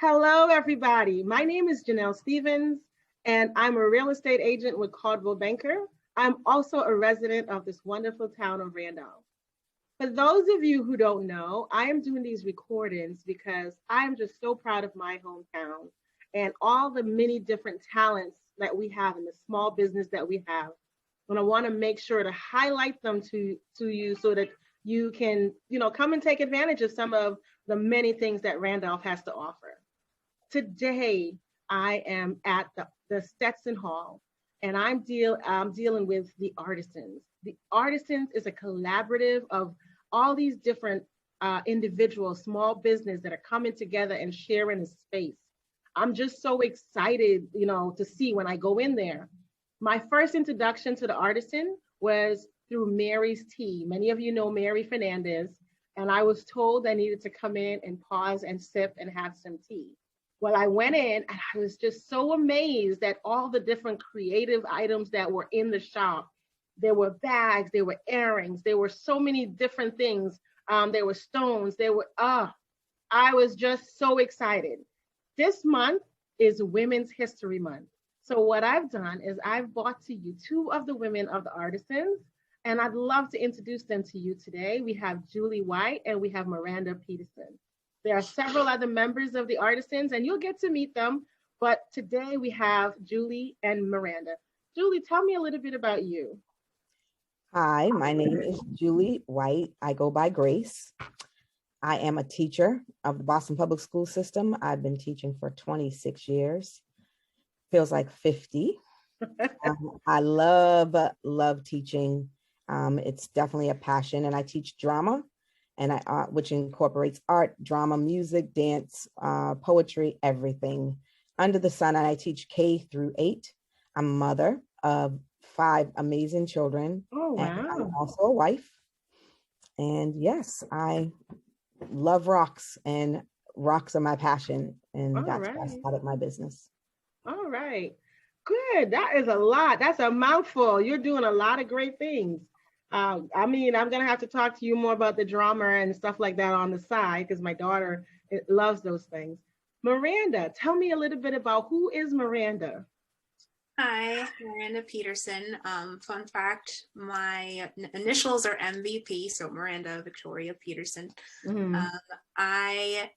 Hello, everybody. My name is Janelle Stevens, and I'm a real estate agent with Caldwell Banker. I'm also a resident of this wonderful town of Randolph. For those of you who don't know, I am doing these recordings because I am just so proud of my hometown and all the many different talents that we have in the small business that we have. And I want to make sure to highlight them to you so that you can, come and take advantage of some of the many things that Randolph has to offer. Today, I am at the Stetson Hall, and I'm dealing with the Artisans. The Artisans is a collaborative of all these different individuals, small business that are coming together and sharing a space. I'm just so excited, to see when I go in there. My first introduction to the Artisan was through Mary's Tea. Many of you know Mary Fernandez, and I was told I needed to come in and pause and sip and have some tea. Well, I went in and I was just so amazed at all the different creative items that were in the shop. There were bags, there were earrings, there were so many different things. There were stones, I was just so excited. This month is Women's History Month. So what I've done is I've brought to you two of the women of the Artisans, and I'd love to introduce them to you today. We have Julie White and we have Miranda Peterson. There are several other members of the Artisans, and you'll get to meet them. But today we have Julie and Miranda. Julie, tell me a little bit about you. Hi, my name is Julie White. I go by Grace. I am a teacher of the Boston Public School System. I've been teaching for 26 years. Feels like 50. I love teaching. It's definitely a passion, and I teach drama. And which incorporates art, drama, music, dance, poetry, everything under the sun. And I teach K through 8. I'm a mother of 5 amazing children. Oh, wow. And I'm also a wife. And yes, I love rocks, and rocks are my passion. And that's why I started my business. All right. Good. That is a lot. That's a mouthful. You're doing a lot of great things. I'm going to have to talk to you more about the drama and stuff like that on the side because my daughter loves those things. Miranda, tell me a little bit about who is Miranda? Hi, Miranda Peterson. Fun fact, my initials are MVP, so Miranda Victoria Peterson. Mm-hmm. I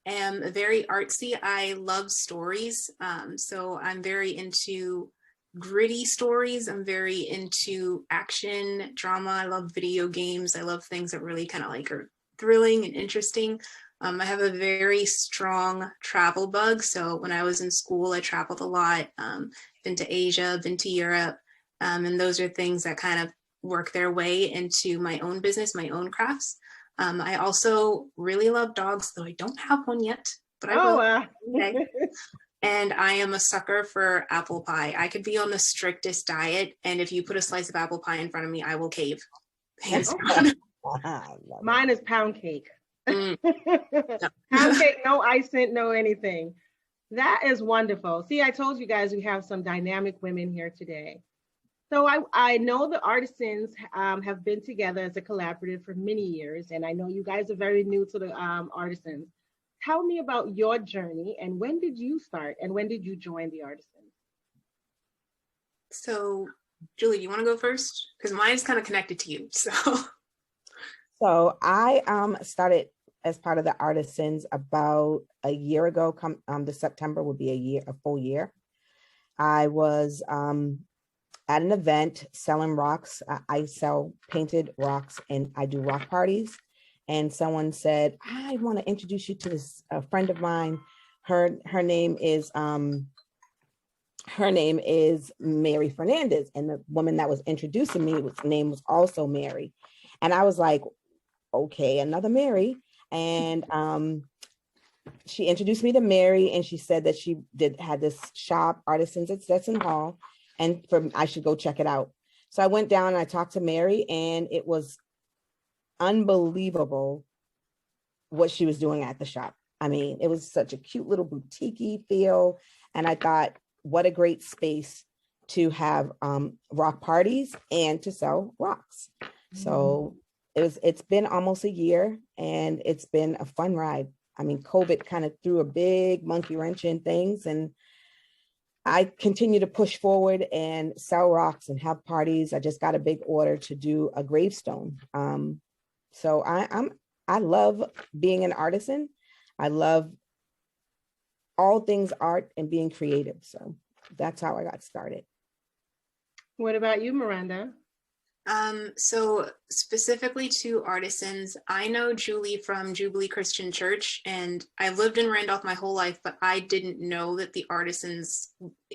am very artsy. I love stories. So I'm very into gritty stories. I'm very into action, drama. I love video games. I love things that really kind of like are thrilling and interesting. I have a very strong travel bug. So when I was in school, I traveled a lot, been to Asia, been to Europe. And those are things that kind of work their way into my own business, my own crafts. I also really love dogs, though I don't have one yet, but I will. Okay. And I am a sucker for apple pie. I could be on the strictest diet, and if you put a slice of apple pie in front of me, I will cave. Hands down. Mine is pound cake. Pound cake, no icing, no anything. That is wonderful. See, I told you guys we have some dynamic women here today. So I know the Artisans have been together as a collaborative for many years, and I know you guys are very new to the Artisans. Tell me about your journey, and when did you start, and when did you join the Artisans? So, Julie, you want to go first? Because mine is kind of connected to you. So I started as part of the Artisans about a year ago. This September would be a full year. I was at an event selling rocks. I sell painted rocks, and I do rock parties. And someone said, I want to introduce you to this friend of mine. Her name is Mary Fernandez. And the woman that was introducing me, name was also Mary. And I was like, okay, another Mary. And she introduced me to Mary, and she said that she had this shop, Artisans at Stetson Hall, and I should go check it out. So I went down and I talked to Mary, and it was unbelievable what she was doing at the shop. I mean, it was such a cute little boutique-y feel. And I thought, what a great space to have rock parties and to sell rocks. So it's been almost a year, and it's been a fun ride. I mean, COVID kind of threw a big monkey wrench in things, and I continue to push forward and sell rocks and have parties. I just got a big order to do a gravestone. So I love being an artisan. I love all things art and being creative. So that's how I got started. What about you, Miranda? So specifically to artisans, I know Julie from Jubilee Christian Church, and I lived in Randolph my whole life, but I didn't know that the artisans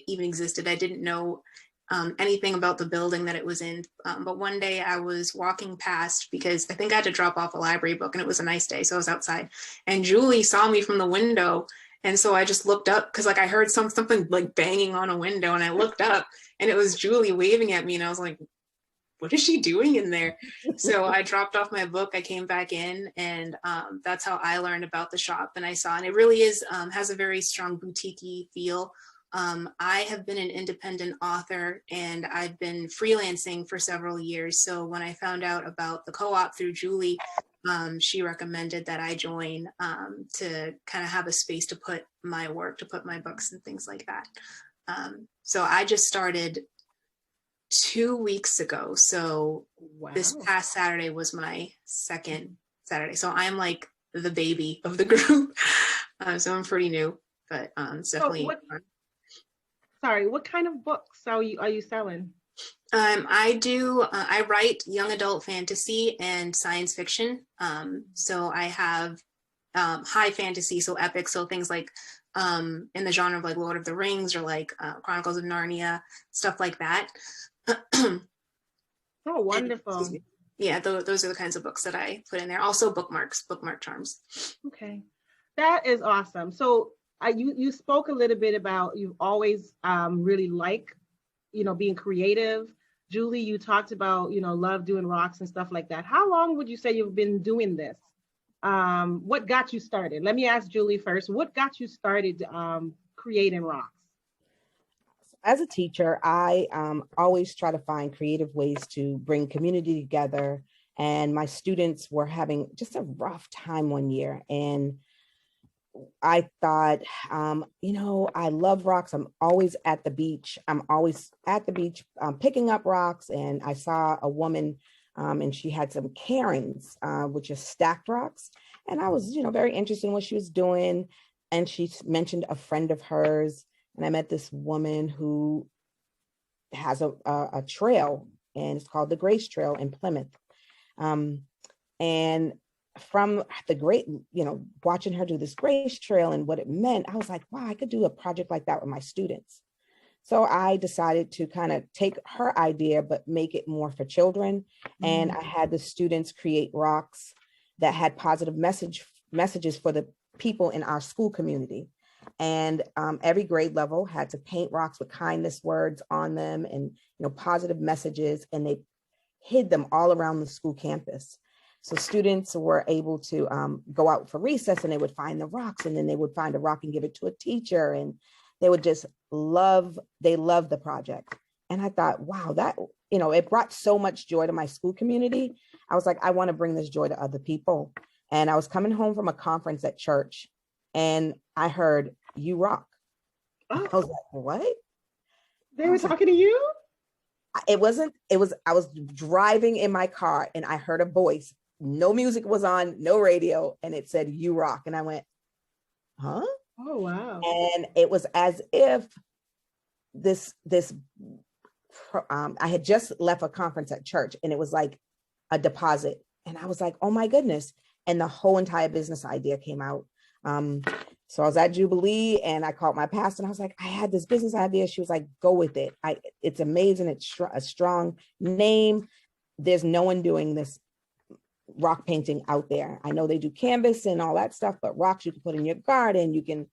even existed. I didn't know anything about the building that it was in. But one day I was walking past because I think I had to drop off a library book, and it was a nice day, so I was outside, and Julie saw me from the window. And so I just looked up because like I heard something like banging on a window, and I looked up and it was Julie waving at me, and I was like, what is she doing in there? So I dropped off my book, I came back in, and that's how I learned about the shop. And I saw, and it really is, has a very strong boutique-y feel. I have been an independent author, and I've been freelancing for several years. So when I found out about the co-op through Julie, she recommended that I join to kind of have a space to put my work, to put my books and things like that. So I just started 2 weeks ago. So Wow. This past Saturday was my second Saturday. So I'm like the baby of the group. So I'm pretty new, but it's definitely fun. Sorry, what kind of books are you selling? I write young adult fantasy and science fiction. So I have high fantasy, so epic, so things like in the genre of like Lord of the Rings or like Chronicles of Narnia, stuff like that. Oh, wonderful. Yeah, those are the kinds of books that I put in there. Also bookmark charms. Okay, that is awesome. So you spoke a little bit about you've always really being creative. Julie, you talked about, love doing rocks and stuff like that. How long would you say you've been doing this? What got you started? Let me ask Julie first. What got you started creating rocks? As a teacher, I always try to find creative ways to bring community together. And my students were having just a rough time one year. And I thought, I love rocks. I'm always at the beach. Picking up rocks. And I saw a woman and she had some cairns, which is stacked rocks. And I was, very interested in what she was doing. And she mentioned a friend of hers. And I met this woman who has a trail, and it's called the Grace Trail in Plymouth. And from watching her do this Grace Trail and what it meant, I was like, wow, I could do a project like that with my students. So I decided to kind of take her idea, but make it more for children. Mm-hmm. And I had the students create rocks that had positive messages for the people in our school community. And every grade level had to paint rocks with kindness words on them and, positive messages, and they hid them all around the school campus. So students were able to go out for recess, and they would find the rocks, and then they would find a rock and give it to a teacher, and they would just loved the project. And I thought, wow, that, it brought so much joy to my school community. I was like, I want to bring this joy to other people. And I was coming home from a conference at church, and I heard, "You rock." Oh. I was like, what? They were talking to you? I was driving in my car, and I heard a voice. No music was on, no radio. And it said, "You rock." And I went, huh? Oh, wow. And it was as if I had just left a conference at church, and it was like a deposit. And I was like, oh my goodness. And the whole entire business idea came out. So I was at Jubilee, and I called my pastor, and I was like, I had this business idea. She was like, go with it. It's amazing. It's a strong name. There's no one doing this rock painting out there. I know they do canvas and all that stuff, but rocks you can put in your garden. You can,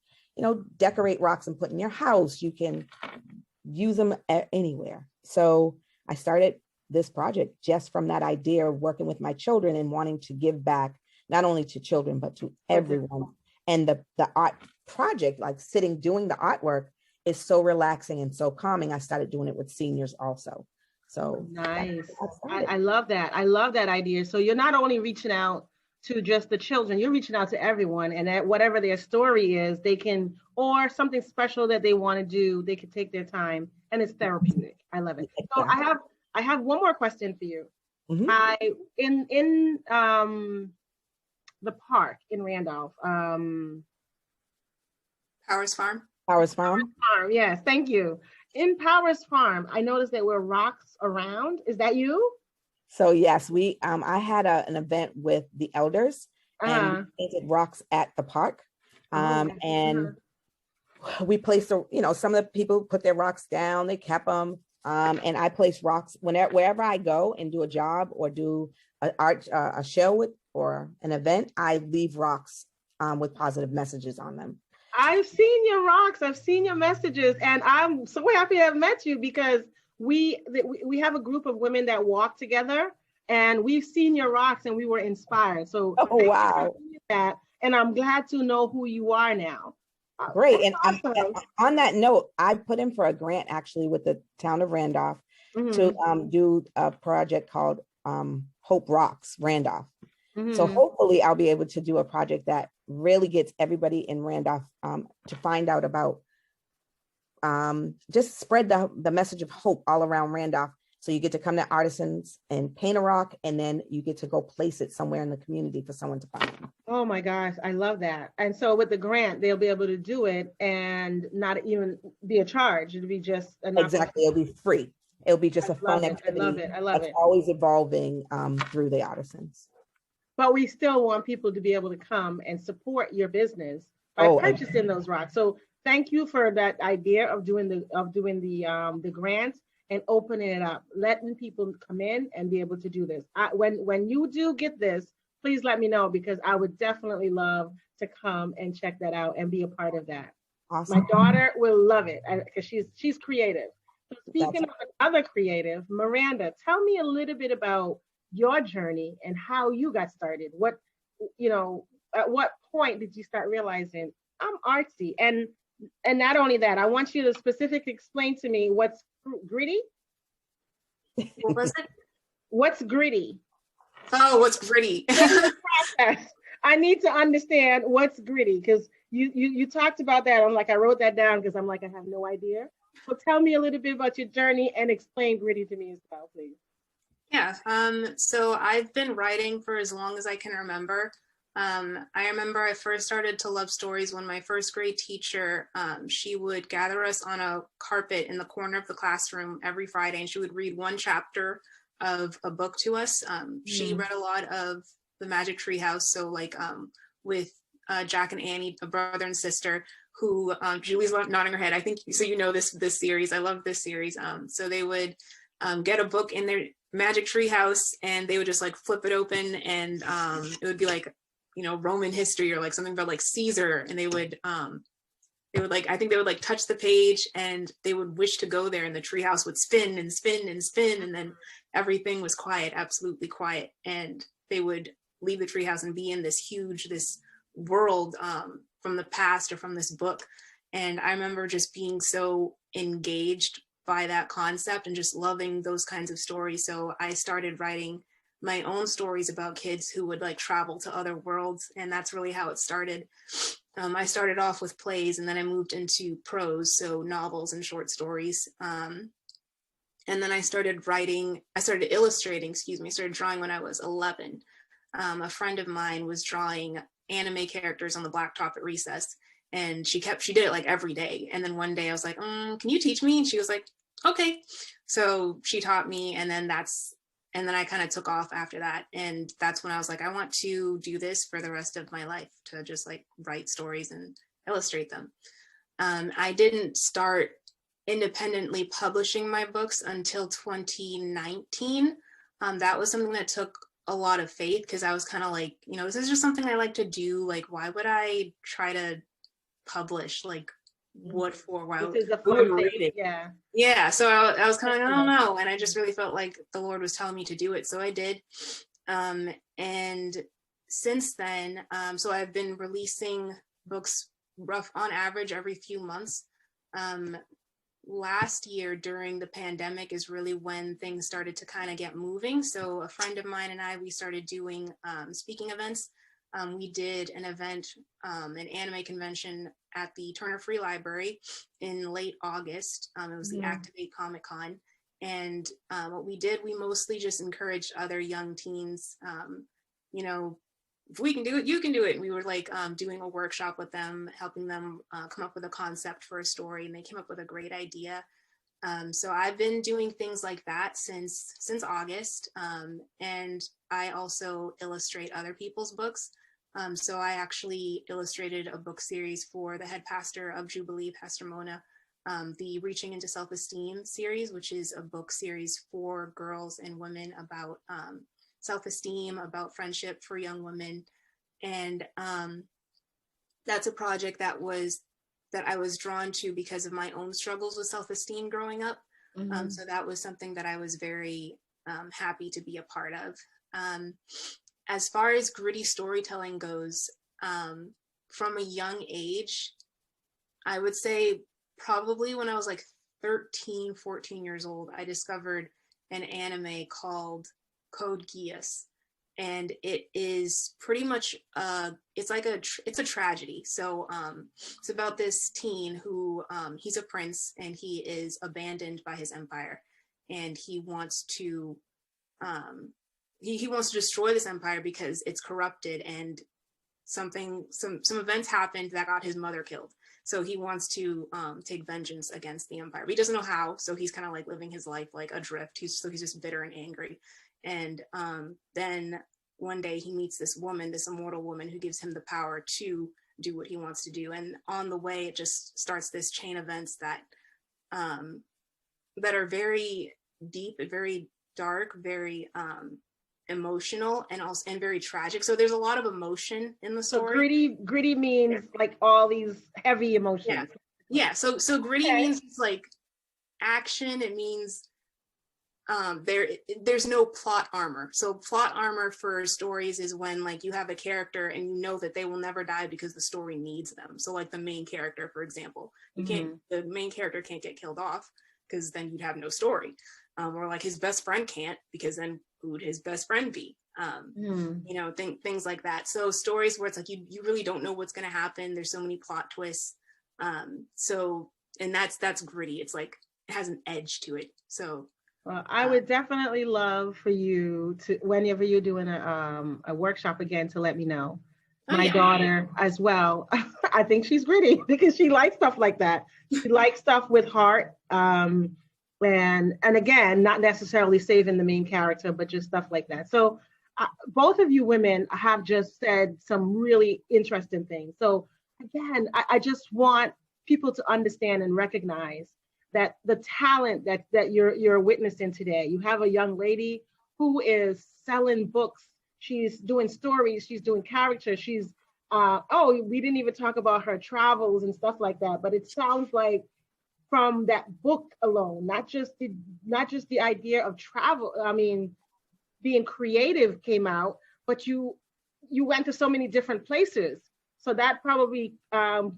decorate rocks and put in your house. You can use them anywhere. So I started this project just from that idea of working with my children and wanting to give back, not only to children, but to everyone. And the art project, like doing the artwork, is so relaxing and so calming. I started doing it with seniors also. So nice. I love that. I love that idea. So you're not only reaching out to just the children. You're reaching out to everyone, and that whatever their story is, they can, or something special that they want to do, they can take their time, and it's therapeutic. I love it. So I have one more question for you. Mhm. In the park in Randolph, Powers Farm. Powers Farm. Farm, yes, thank you. In Powers Farm, I noticed there were rocks around. Is that you? So yes, I had an event with the elders and we painted rocks at the park. And we placed, some of the people put their rocks down, they kept them. And I place rocks wherever I go and do a job or do a show or an event, I leave rocks with positive messages on them. I've seen your rocks, I've seen your messages, and I'm so happy to have met you because we have a group of women that walk together, and we've seen your rocks and we were inspired. So wow. That, and I'm glad to know who you are now. Great. And awesome. On that note, I put in for a grant actually with the town of Randolph to do a project called Hope Rocks Randolph. So hopefully I'll be able to do a project that really gets everybody in Randolph to find out about, just spread the message of hope all around Randolph. So you get to come to Artisans and paint a rock, and then you get to go place it somewhere in the community for someone to find. Oh my gosh, I love that. And so with the grant, they'll be able to do it and not even be a charge. It'll be just exactly. It'll be free. It'll be just a fun activity. I love it. I love it. Always evolving through the Artisans. But we still want people to be able to come and support your business by purchasing those rocks. So thank you for that idea of doing the grant and opening it up, letting people come in and be able to do this. When you do get this, please let me know, because I would definitely love to come and check that out and be a part of that. Awesome. My daughter will love it because she's creative. So speaking of another creative, Miranda, tell me a little bit about your journey and how you got started. At what point did you start realizing I'm artsy? And not only that, I want you to specifically explain to me what's gritty. What was it? What's gritty? Oh, what's gritty? I need to understand what's gritty, because you talked about that. I'm like, I wrote that down because I'm like, I have no idea. So tell me a little bit about your journey and explain gritty to me as well, please. Yeah, so I've been writing for as long as I can remember. I remember I first started to love stories when my first grade teacher, she would gather us on a carpet in the corner of the classroom every Friday, and she would read one chapter of a book to us. She read a lot of The Magic Tree House, so like with Jack and Annie, a brother and sister, who Julie's nodding her head. I think so. You know this series. I love this series. So they would get a book in their Magic Tree House, and they would just like flip it open, and it would be like, Roman history or like something about like Caesar, and they would like, I think they would like touch the page and they would wish to go there, and the treehouse would spin and spin and spin, and then everything was quiet, absolutely quiet, and they would leave the treehouse and be in this world from the past or from this book. And I remember just being so engaged by that concept and just loving those kinds of stories. So I started writing my own stories about kids who would like travel to other worlds, and that's really how it started. I started off with plays, and then I moved into prose, so novels and short stories. And then I started illustrating, started drawing when I was 11. A friend of mine was drawing anime characters on the blacktop at recess, and she did it like every day. And then one day I was like, can you teach me? And she was like, okay. So she taught me, and then I kind of took off after that. And that's when I was like, I want to do this for the rest of my life, to just like write stories and illustrate them. I didn't start independently publishing my books until 2019. That was something that took a lot of faith, because I was kind of like, this is just something I like to do. Like, why would I try to publish? Like, what for? Why would read it? Yeah. So I was kind of like, I don't know. And I just really felt like the Lord was telling me to do it. So I did. And since then, so I've been releasing books on average every few months. last year during the pandemic is really when things started to kind of get moving. So a friend of mine and I, we started doing speaking events. We did an event, an anime convention at the Turner Free Library in late August. It was the Activate Comic Con. And what we did, we mostly just encouraged other young teens, you know, if we can do it, you can do it. And we were like doing a workshop with them, helping them come up with a concept for a story, and they came up with a great idea. So I've been doing things like that since August, and I also illustrate other people's books. So I actually illustrated a book series for the head pastor of Jubilee, Pastor Mona, the Reaching into Self-Esteem series, which is a book series for girls and women about self-esteem, about friendship for young women. And that's a project that I was drawn to because of my own struggles with self-esteem growing up. So that was something that I was very happy to be a part of. As far as gritty storytelling goes, from a young age, I would say probably when I was like 13, 14 years old, I discovered an anime called Code Geass, and it is pretty much it's a tragedy. So it's about this teen who he's a prince and he is abandoned by his empire, and he wants to he wants to destroy this empire because it's corrupted, and some events happened that got his mother killed. So he wants to take vengeance against the empire, but he doesn't know how. So he's kind of like living his life like adrift. He's just bitter and angry. And then one day he meets this woman, this immortal woman, who gives him the power to do what he wants to do. And on the way, it just starts this chain of events that are very deep, very dark, very emotional, and very tragic. So there's a lot of emotion in the story. So gritty means like all these heavy emotions. Yeah. So gritty means it's like action. It means there's no plot armor. So plot armor for stories is when like you have a character and you know that they will never die because the story needs them. So like the main character, for example, the main character can't get killed off because then you'd have no story. Or like his best friend can't, because then who would his best friend be? You know, things like that. So stories where it's like you really don't know what's going to happen. There's so many plot twists. And that's gritty. It's like it has an edge to it. So well, I would definitely love for you to, whenever you're doing a workshop again, to let me know. My daughter as well. I think she's gritty because she likes stuff like that. She likes stuff with heart. And again, not necessarily saving the main character, but just stuff like that. So both of you women have just said some really interesting things. So again, I just want people to understand and recognize that the talent that you're witnessing today. You have a young lady who is selling books. She's doing stories. She's doing characters. She's we didn't even talk about her travels and stuff like that. But it sounds like from that book alone, not just the idea of travel. I mean, being creative came out, but you went to so many different places. So that probably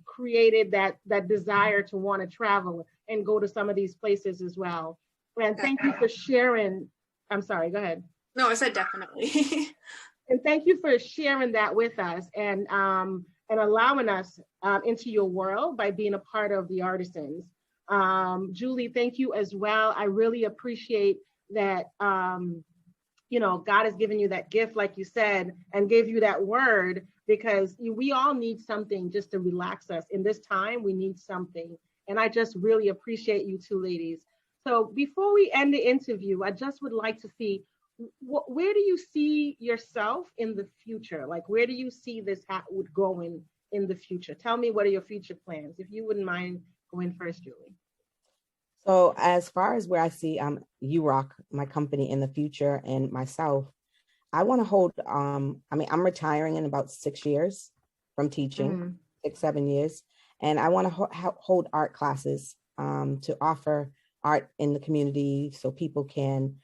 created that desire to want to travel and go to some of these places as well. And thank you for sharing. I'm sorry, go ahead. No, I said definitely. And thank you for sharing that with us and allowing us into your world by being a part of the Artisans. Julie, thank you as well. I really appreciate that, God has given you that gift, like you said, and gave you that word, because we all need something just to relax us. In this time, we need something. And I just really appreciate you two ladies. So before we end the interview, I just would like to see, where do you see yourself in the future? Like, where do you see this going in the future? Tell me, what are your future plans? If you wouldn't mind going first, Julie. So as far as where I see URock, my company, in the future, and myself, I want to hold, I'm retiring in about 6 years from teaching, 6-7 years. And I want to hold art classes to offer art in the community so people can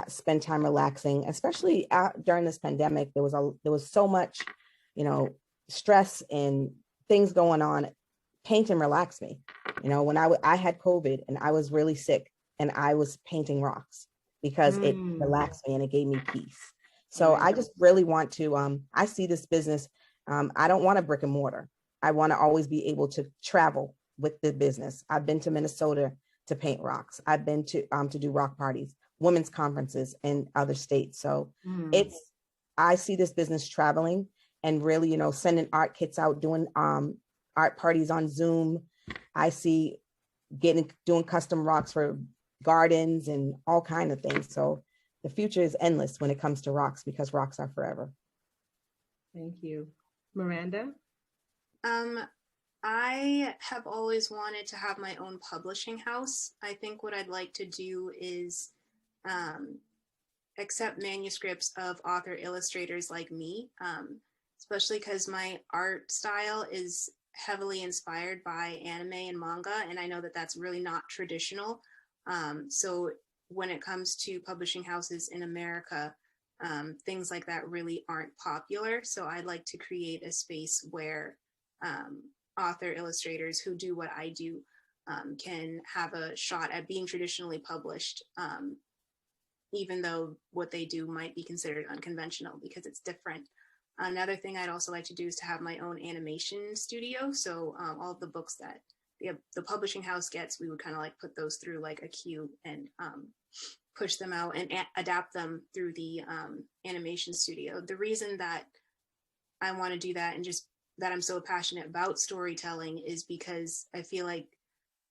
spend time relaxing, especially during this pandemic. There was so much, stress and things going on. Paint and relax me. You know, when I had COVID and I was really sick and I was painting rocks because it relaxed me and it gave me peace. So I just really want to, I see this business, I don't want a brick and mortar. I want to always be able to travel with the business. I've been to Minnesota to paint rocks. I've been to do rock parties, women's conferences in other states. So I see this business traveling and really, you know, sending art kits out, doing art parties on Zoom. I see doing custom rocks for gardens and all kinds of things. So the future is endless when it comes to rocks because rocks are forever. Thank you. Miranda? I have always wanted to have my own publishing house. I think what I'd like to do is accept manuscripts of author illustrators like me, especially because my art style is heavily inspired by anime and manga, and I know that that's really not traditional. So when it comes to publishing houses in America, things like that really aren't popular. So I'd like to create a space where author illustrators who do what I do can have a shot at being traditionally published, even though what they do might be considered unconventional because it's different. Another thing I'd also like to do is to have my own animation studio. So all of the books that the publishing house gets, we would kind of like put those through like a queue and push them out and adapt them through the animation studio. The reason that I want to do that and just that I'm so passionate about storytelling is because I feel like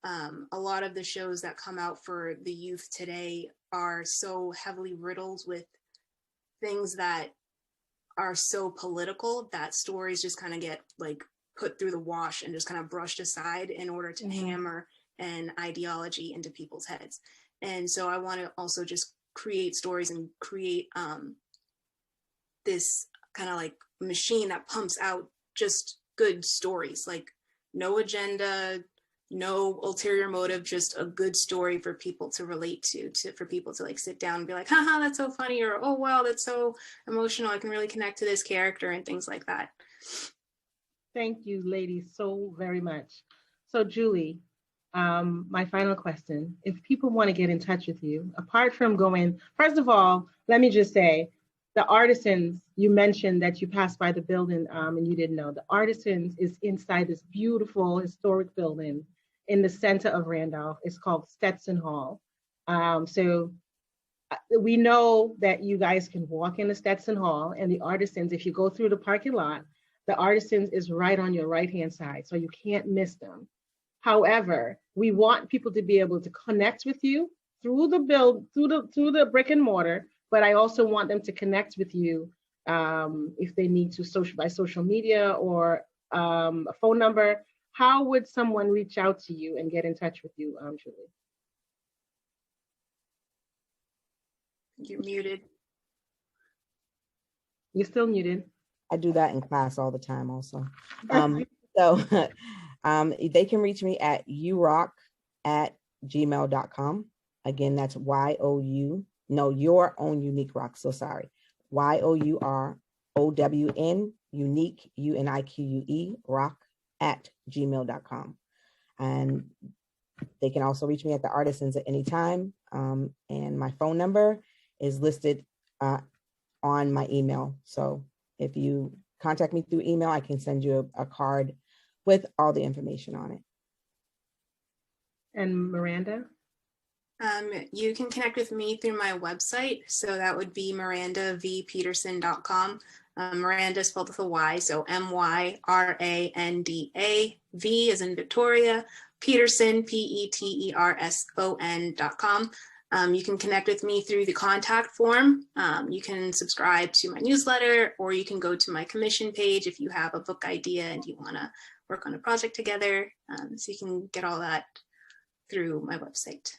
a lot of the shows that come out for the youth today are so heavily riddled with things that are so political that stories just kind of get like put through the wash and just kind of brushed aside in order to hammer an ideology into people's heads. And so I want to also just create stories and create this kind of like machine that pumps out just good stories, like no agenda, no ulterior motive, just a good story for people to relate to for people to like sit down and be like, haha, that's so funny, or oh wow, that's so emotional, I can really connect to this character and things like that. Thank you, ladies, so very much. So Julie, my final question, if people want to get in touch with you, apart from going, first of all, let me just say, the Artisans, you mentioned that you passed by the building and you didn't know. The Artisans is inside this beautiful historic building in the center of Randolph. It's called Stetson Hall. So we know that you guys can walk in the Stetson Hall, and the Artisans, if you go through the parking lot, the Artisans is right on your right-hand side, so you can't miss them. However, we want people to be able to connect with you through the brick and mortar, but I also want them to connect with you if they need to by social media or a phone number. How would someone reach out to you and get in touch with you, Julie? You're muted. You're still muted. I do that in class all the time also. So they can reach me at yourock@gmail.com. Again, that's your own unique rock. So sorry. YOUROWN, unique, UNIQUE, rock@gmail.com. And they can also reach me at the Artisans at any time. And my phone number is listed on my email. So if you contact me through email, I can send you a card with all the information on it. And Miranda? You can connect with me through my website. So that would be mirandavpeterson.com. Miranda spelled with a Y, so MYRANDA, V as in Victoria, Peterson, PETERSON.com. You can connect with me through the contact form. You can subscribe to my newsletter, or you can go to my commission page if you have a book idea and you want to work on a project together. So you can get all that through my website.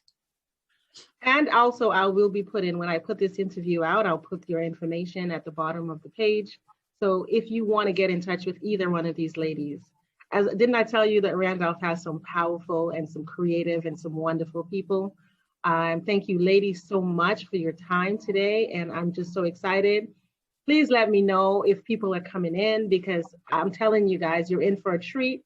And also, I will be when I put this interview out, I'll put your information at the bottom of the page. So if you want to get in touch with either one of these ladies, didn't I tell you that Randolph has some powerful and some creative and some wonderful people? Thank you, ladies, so much for your time today. And I'm just so excited. Please let me know if people are coming in, because I'm telling you guys, you're in for a treat.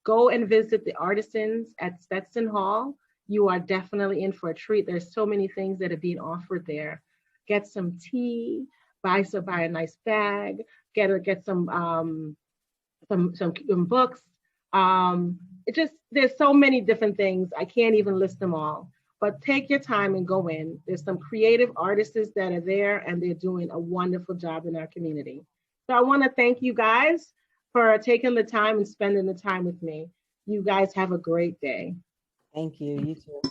Go and visit the artisans at Stetson Hall. You are definitely in for a treat. There's so many things that are being offered there. Get some tea, buy a nice bag, get some books. It just, there's so many different things. I can't even list them all. But take your time and go in. There's some creative artists that are there, and they're doing a wonderful job in our community. So I want to thank you guys for taking the time and spending the time with me. You guys have a great day. Thank you. You too.